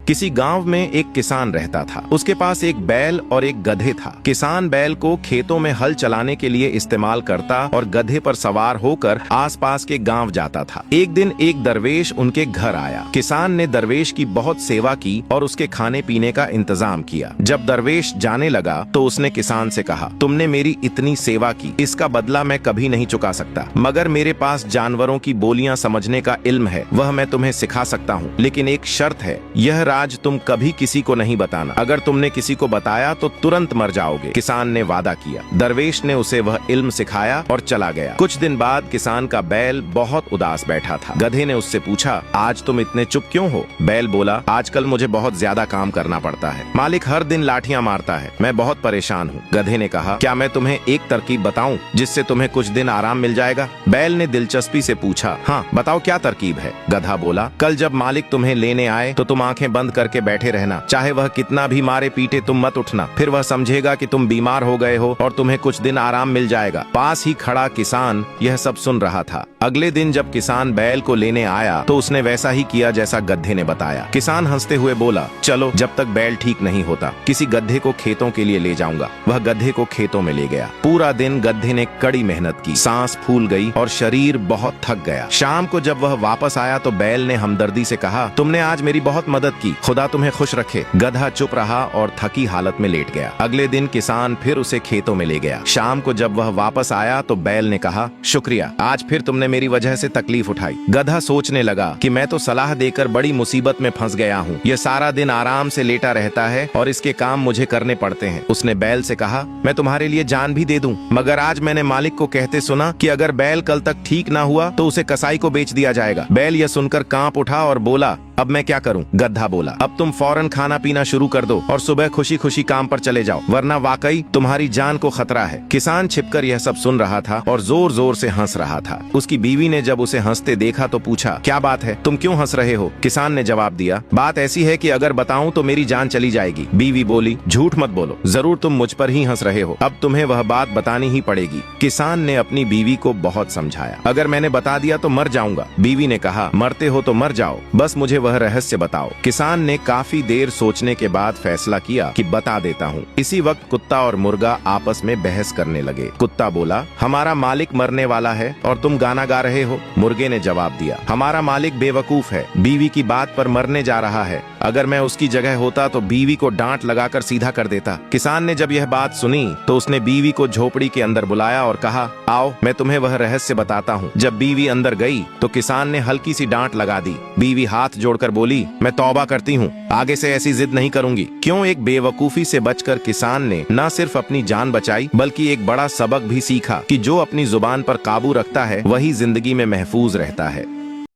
किसी गांव में एक किसान रहता था। उसके पास एक बैल और एक गधे था। किसान बैल को खेतों में हल चलाने के लिए इस्तेमाल करता और गधे पर सवार होकर आसपास के गांव जाता था। एक दिन एक दरवेश उनके घर आया। किसान ने दरवेश की बहुत सेवा की और उसके खाने पीने का इंतजाम किया। जब दरवेश जाने लगा तो उसने किसान से कहा, तुमने मेरी इतनी सेवा की, इसका बदला मैं कभी नहीं चुका सकता, मगर मेरे पास जानवरों की बोलियां समझने का इल्म है, वह मैं तुम्हें सिखा सकता हूँ, लेकिन एक शर्त है, यह राज तुम कभी किसी को नहीं बताना। अगर तुमने किसी को बताया तो तुरंत मर जाओगे। किसान ने वादा किया। दरवेश ने उसे वह इल्म सिखाया और चला गया। कुछ दिन बाद किसान का बैल बहुत उदास बैठा था। गधे ने उससे पूछा, आज तुम इतने चुप क्यों हो? बैल बोला, आजकल मुझे बहुत ज्यादा काम करना पड़ता है, मालिक हर दिन लाठियां मारता है, मैं बहुत परेशान हूँ। गधे ने कहा, क्या मैं तुम्हें एक तरकीब बताऊं जिससे तुम्हें कुछ दिन आराम मिल जाएगा? बैल ने दिलचस्पी से पूछा, हाँ बताओ क्या तरकीब है? गधा बोला, कल जब मालिक तुम्हें लेने आए तो तुम आंखें बंद करके बैठे रहना, चाहे वह कितना भी मारे पीटे तुम मत उठना, फिर वह समझेगा कि तुम बीमार हो गए हो और तुम्हें कुछ दिन आराम मिल जाएगा। पास ही खड़ा किसान यह सब सुन रहा था। अगले दिन जब किसान बैल को लेने आया तो उसने वैसा ही किया जैसा गधे ने बताया। किसान हंसते हुए बोला, चलो जब तक बैल ठीक नहीं होता किसी गधे को खेतों के लिए ले जाऊंगा। वह गधे को खेतों में ले गया। पूरा दिन गधे ने कड़ी मेहनत की, सांस फूल गई और शरीर बहुत थक गया। शाम को जब वह वापस आया तो बैल ने हमदर्दी से कहा, तुमने आज मेरी बहुत मदद की, खुदा तुम्हें खुश रखे। गधा चुप रहा और थकी हालत में लेट गया। अगले दिन किसान फिर उसे खेतों में ले गया। शाम को जब वह वापस आया तो बैल ने कहा, शुक्रिया, आज फिर तुमने मेरी वजह से तकलीफ उठाई। गधा सोचने लगा कि मैं तो सलाह देकर बड़ी मुसीबत में फंस गया हूँ। यह सारा दिन आराम से लेटा रहता है और इसके काम मुझे करने पड़ते हैं। उसने बैल से कहा, मैं तुम्हारे लिए जान भी दे दूं, मगर आज मैंने मालिक को कहते सुना कि अगर बैल कल तक ठीक ना हुआ तो उसे कसाई को बेच दिया जाएगा। बैल यह सुनकर कांप उठा और बोला, अब मैं क्या करूं? गधा बोला, अब तुम फौरन खाना पीना शुरू कर दो और सुबह खुशी खुशी काम पर चले जाओ, वरना वाकई तुम्हारी जान को खतरा है। किसान छिपकर यह सब सुन रहा था और जोर जोर से हंस रहा था। उसकी बीवी ने जब उसे हंसते देखा तो पूछा, क्या बात है, तुम क्यों हंस रहे हो? किसान ने जवाब दिया, बात ऐसी है कि अगर बताऊं तो मेरी जान चली जाएगी। बीवी बोली, झूठ मत बोलो, जरूर तुम मुझ पर ही हंस रहे हो, अब तुम्हें वह बात बतानी ही पड़ेगी। किसान ने अपनी बीवी को बहुत समझाया, अगर मैंने बता दिया तो मर जाऊंगा। बीवी ने कहा, मरते हो तो मर जाओ, बस मुझे वह रहस्य बताओ। किसान ने काफी देर सोचने के बाद फैसला किया कि बता देता हूँ। इसी वक्त कुत्ता और मुर्गा आपस में बहस करने लगे। कुत्ता बोला, हमारा मालिक मरने वाला है और तुम गाना गा रहे हो। मुर्गे ने जवाब दिया, हमारा मालिक बेवकूफ है, बीवी की बात पर मरने जा रहा है, अगर मैं उसकी जगह होता तो बीवी को डांट लगाकर सीधा कर देता। किसान ने जब यह बात सुनी तो उसने बीवी को झोपड़ी के अंदर बुलाया और कहा, आओ मैं तुम्हें वह रहस्य बताता हूँ। जब बीवी अंदर गई तो किसान ने हल्की सी डांट लगा दी। बीवी हाथ जोड़कर बोली, मैं तौबा करती हूँ, आगे से ऐसी जिद नहीं करूंगी। क्यों? एक बेवकूफी से बचकर किसान ने न सिर्फ अपनी जान बचाई बल्कि एक बड़ा सबक भी सीखा कि जो अपनी जुबान पर काबू रखता है वही जिंदगी में महफूज रहता है।